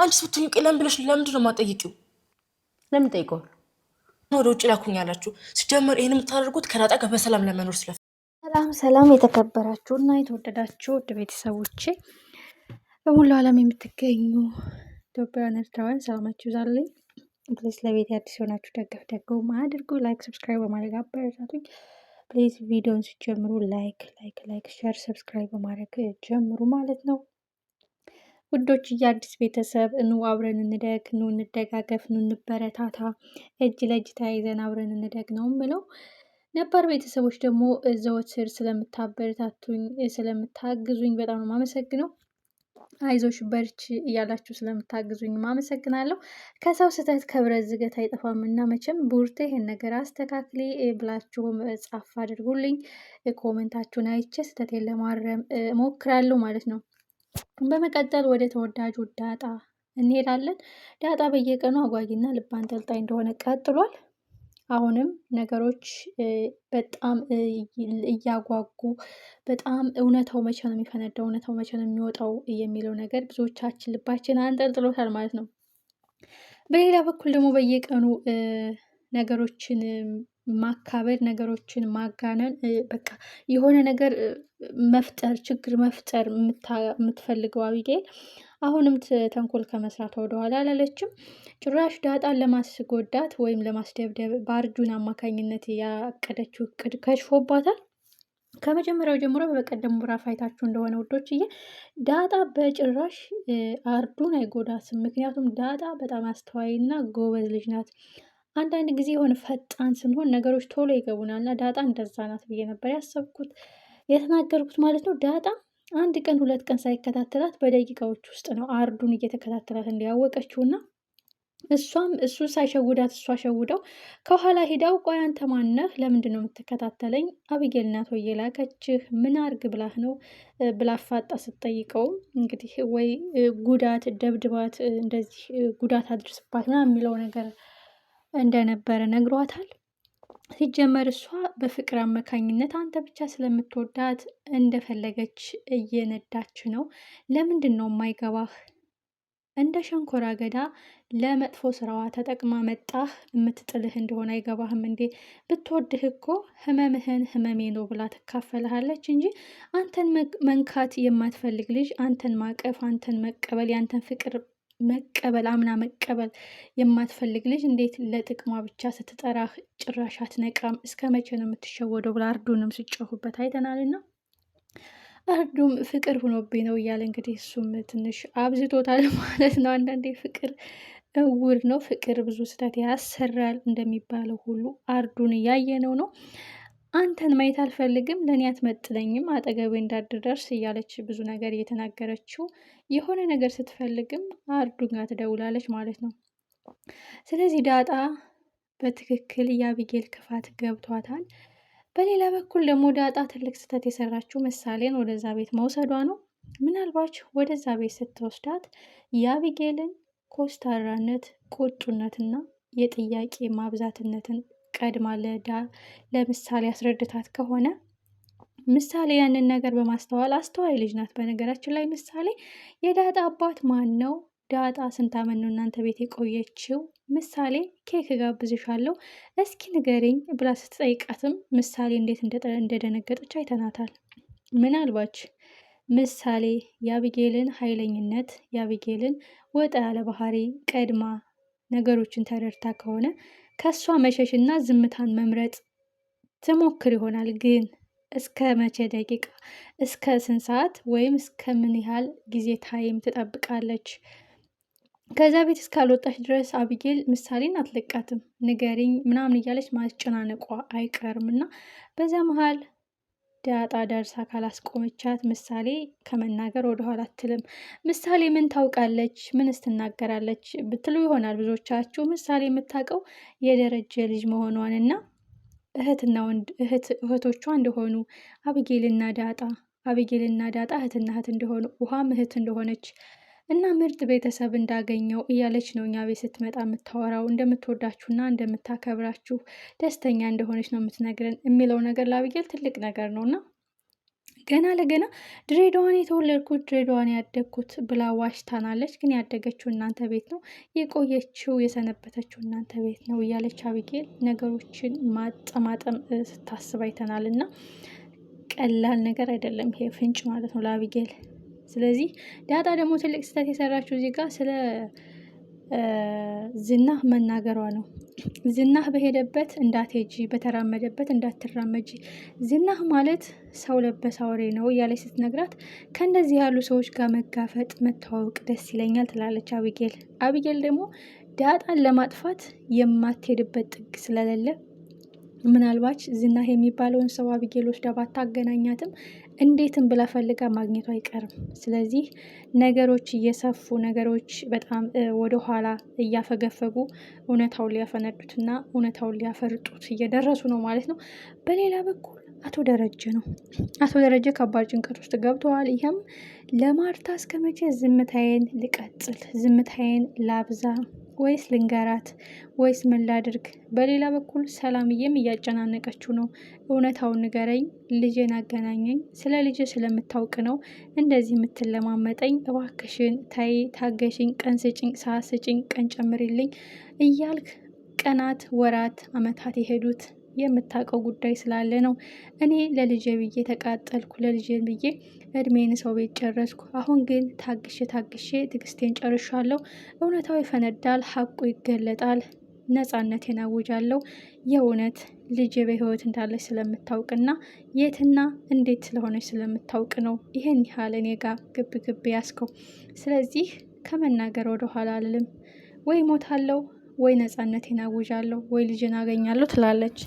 አንቺስ ብትሆኚ ቀላም ብለሽ ለምንድን ነው የማትጠይቂው? ለምን ጠይቀው? ወደ ውጭ ላኩኝ አላችሁ። ሲጀመር ይሄን የምታደርጉት ከናጣ ጋር በሰላም ለመኖር ስለ ሰላም የተከበራችሁ እና የተወደዳችሁ ውድ ቤተሰቦቼ በሙሉ ዓለም የምትገኙ ኢትዮጵያውያን ኤርትራውያን ሰላማችሁ ይብዛልኝ። ፕሊዝ ለቤት አዲስ የሆናችሁ ደገፍ ደገው አድርጉ። ላይክ ሰብስክራይብ በማድረግ አበረታቱኝ። ፕሊዝ ቪዲዮን ሲጀምሩ ላይክ ሼር ሰብስክራይብ በማድረግ ጀምሩ ማለት ነው። ውዶች የአዲስ ቤተሰብ ኑ አብረን እንደግ፣ ኑ እንደጋገፍ፣ ኑ እንበረታታ፣ እጅ ለእጅ ተያይዘን አብረን እንደግ ነው የምለው። ነባር ቤተሰቦች ደግሞ ዘወትር ስለምታበረታቱኝ ስለምታግዙኝ በጣም ነው የማመሰግነው። አይዞሽ በርች እያላችሁ ስለምታግዙኝ ማመሰግናለሁ። ከሰው ስህተት ከብረት ዝገት አይጠፋም እና መቼም ቡርቴ ይሄን ነገር አስተካክሊ ብላችሁም ጻፍ አድርጉልኝ። ኮመንታችሁን አይቼ ስህተቴን ለማረም እሞክራለሁ ማለት ነው። በመቀጠል ወደ ተወዳጁ ዳጣ እንሄዳለን። ዳጣ በየቀኑ አጓጊና ልብ አንጠልጣይ እንደሆነ ቀጥሏል። አሁንም ነገሮች በጣም እያጓጉ በጣም እውነታው መቼ ነው የሚፈነዳው፣ እውነታው መቼ ነው የሚወጣው የሚለው ነገር ብዙዎቻችን ልባችን አንጠልጥሎታል ማለት ነው። በሌላ በኩል ደግሞ በየቀኑ ነገሮችን ማካበድ፣ ነገሮችን ማጋነን፣ በቃ የሆነ ነገር መፍጠር፣ ችግር መፍጠር የምትፈልገው አቢጌል አሁንም ተንኮል ከመስራት ወደኋላ አላለችም። ጭራሽ ዳጣን ለማስጎዳት ወይም ለማስደብደብ በአርጁን አማካኝነት ያቀደችው እቅድ ከሽፎባታል። ከመጀመሪያው ጀምሮ በቀደም ምዕራፍ አይታችሁ እንደሆነ ውዶችዬ ዳጣ በጭራሽ አርዱን አይጎዳትም። ምክንያቱም ዳጣ በጣም አስተዋይና ጎበዝ ልጅ ናት። አንዳንድ ጊዜ የሆነ ፈጣን ስንሆን ነገሮች ቶሎ ይገቡናል እና ዳጣ እንደዛ ናት ብዬ ነበር ያሰብኩት የተናገርኩት ማለት ነው። ዳጣ አንድ ቀን ሁለት ቀን ሳይከታተላት በደቂቃዎች ውስጥ ነው አርዱን እየተከታተላት እንዲያወቀችው እና እሱ ሳይሸውዳት እሷ ሸውደው ከኋላ ሄዳው ቆይ አንተ ማነህ? ለምንድን ነው የምትከታተለኝ? አቢጌል ናት ወይ የላከችህ? ምን አርግ ብላህ ነው ብላ አፋጣ ስትጠይቀው እንግዲህ ወይ ጉዳት ደብድባት፣ እንደዚህ ጉዳት አድርስባት ምናምን የሚለው ነገር እንደነበረ ነግሯታል። ሲጀመር እሷ በፍቅር አማካኝነት አንተ ብቻ ስለምትወዳት እንደፈለገች እየነዳች ነው። ለምንድን ነው የማይገባህ? እንደ ሸንኮራ አገዳ ለመጥፎ ስራዋ ተጠቅማ መጣህ የምትጥልህ እንደሆነ አይገባህም እንዴ? ብትወድህ እኮ ህመምህን ህመሜ ነው ብላ ትካፈልሃለች እንጂ አንተን መንካት የማትፈልግ ልጅ፣ አንተን ማቀፍ፣ አንተን መቀበል፣ ያንተን ፍቅር መቀበል አምና መቀበል የማትፈልግ ልጅ እንዴት ለጥቅሟ ብቻ ስትጠራህ ጭራሽ አትነቃም? እስከ መቼ ነው የምትሸወደው? ብላ አርዱንም ሲጮሁበት አይተናልና አርዱም ፍቅር ሆኖብኝ ነው እያለ እንግዲህ እሱም ትንሽ አብዝቶታል ማለት ነው። አንዳንዴ ፍቅር እውር ነው፣ ፍቅር ብዙ ስህተት ያሰራል እንደሚባለው ሁሉ አርዱን እያየነው ነው። አንተን ማየት አልፈልግም፣ ለእኔ አትመጥለኝም፣ አጠገቤ እንዳትደርስ እያለች ብዙ ነገር እየተናገረችው የሆነ ነገር ስትፈልግም አርዱን ጋር ትደውላለች ማለት ነው። ስለዚህ ዳጣ በትክክል የአቢጌል ክፋት ገብቷታል። በሌላ በኩል ደግሞ ዳጣ ትልቅ ስህተት የሰራችው ምሳሌን ወደዛ ቤት መውሰዷ ነው። ምናልባት ወደዛ ቤት ስትወስዳት የአቢጌልን ኮስታራነት፣ ቁጡነትና የጥያቄ ማብዛትነትን ቀድማ ለምሳሌ አስረድታት ከሆነ ምሳሌ ያንን ነገር በማስተዋል አስተዋይ ልጅ ናት። በነገራችን ላይ ምሳሌ የዳጣ አባት ማን ነው? ዳጣ ስንት ዓመት ነው እናንተ ቤት የቆየችው? ምሳሌ ኬክ ጋብዝሻለሁ እስኪ ንገሪኝ ብላ ስትጠይቃትም ምሳሌ እንዴት እንደደነገጠች አይተናታል። ምናልባች ምሳሌ የአቢጌልን ኃይለኝነት፣ የአቢጌልን ወጣ ያለ ባህሪ ቀድማ ነገሮችን ተረድታ ከሆነ ከእሷ መሸሽ እና ዝምታን መምረጥ ትሞክር ይሆናል። ግን እስከ መቼ ደቂቃ፣ እስከ ስንት ሰዓት ወይም እስከ ምን ያህል ጊዜ ታይም ትጠብቃለች? ከዛ ቤት እስካልወጣች ድረስ አቢጌል ምሳሌን አትለቃትም። ንገሪኝ ምናምን እያለች ማስጨናነቋ አይቀርም እና በዛ መሀል ዳጣ ደርሳ ካላስቆመቻት ምሳሌ ከመናገር ወደኋላ አትልም። ምሳሌ ምን ታውቃለች? ምንስ ትናገራለች ብትሉ ይሆናል ብዙዎቻችሁ። ምሳሌ የምታውቀው የደረጀ ልጅ መሆኗን እና እህቶቿ እንደሆኑ አቢጌልና ዳጣ እህትና እህት እንደሆኑ ውሃም እህት እንደሆነች እና ምርጥ ቤተሰብ እንዳገኘው እያለች ነው እኛ ቤት ስትመጣ የምታወራው። እንደምትወዳችሁና እንደምታከብራችሁ ደስተኛ እንደሆነች ነው የምትነግረን የሚለው ነገር ለአቢጌል ትልቅ ነገር ነው እና ገና ለገና ድሬዳዋን የተወለድኩት ድሬዳዋን ያደግኩት ብላ ዋሽታናለች። ግን ያደገችው እናንተ ቤት ነው፣ የቆየችው የሰነበተችው እናንተ ቤት ነው እያለች አቢጌል ነገሮችን ማጠማጠም ስታስብ አይተናል። እና ቀላል ነገር አይደለም ይሄ ፍንጭ ማለት ነው ለአቢጌል። ስለዚህ ዳጣ ደግሞ ትልቅ ስህተት የሰራችው እዚህ ጋር ስለ ዝናህ መናገሯ ነው። ዝናህ በሄደበት እንዳትሄጂ፣ በተራመደበት እንዳትራመጂ፣ ዝናህ ማለት ሰው ለበስ አውሬ ነው እያለች ስትነግራት ከእንደዚህ ያሉ ሰዎች ጋር መጋፈጥ መተዋወቅ ደስ ይለኛል ትላለች አቢጌል። አቢጌል ደግሞ ዳጣን ለማጥፋት የማትሄድበት ጥግ ስለሌለ ምናልባች ዝናህ የሚባለውን ሰው አቢጌል ወስዳ ባታገናኛትም እንዴትም ብላ ፈልጋ ማግኘቱ አይቀርም። ስለዚህ ነገሮች እየሰፉ ነገሮች በጣም ወደኋላ እያፈገፈጉ እውነታውን ሊያፈነዱትና እውነታውን ሊያፈርጡት እየደረሱ ነው ማለት ነው። በሌላ በኩል አቶ ደረጀ ነው። አቶ ደረጀ ከባድ ጭንቀት ውስጥ ገብተዋል። ይህም ለማርታ እስከ መቼ ዝምታዬን ልቀጥል? ዝምታዬን ላብዛ ወይስ ልንገራት ወይስ ምን ላድርግ? በሌላ በኩል ሰላምዬም እያጨናነቀችው ነው። እውነታውን ንገረኝ፣ ልጄን አገናኘኝ፣ ስለ ልጅ ስለምታውቅ ነው እንደዚህ የምትለማመጠኝ፣ እባክሽን ታይ፣ ታገሽኝ፣ ቀን ስጭኝ፣ ሰዓት ስጭኝ፣ ቀን ጨምሪልኝ እያልክ ቀናት፣ ወራት፣ አመታት የሄዱት የምታውቀው ጉዳይ ስላለ ነው። እኔ ለልጄ ብዬ ተቃጠልኩ፣ ለልጄ ብዬ እድሜን ሰው ቤት ጨረስኩ። አሁን ግን ታግሼ ትዕግስቴን ጨርሻለሁ። እውነታው ይፈነዳል፣ ሀቁ ይገለጣል፣ ነፃነቴን አውጃለሁ። የእውነት ልጄ በህይወት እንዳለች ስለምታውቅና የትና እንዴት ስለሆነች ስለምታውቅ ነው ይሄን ያህል እኔ ጋር ግብ ግብ ያስከው። ስለዚህ ከመናገር ወደኋላ አልልም። ወይ ሞታለሁ ወይ ነፃነቴን አውጃለሁ ወይ ልጅን አገኛለሁ ትላለች።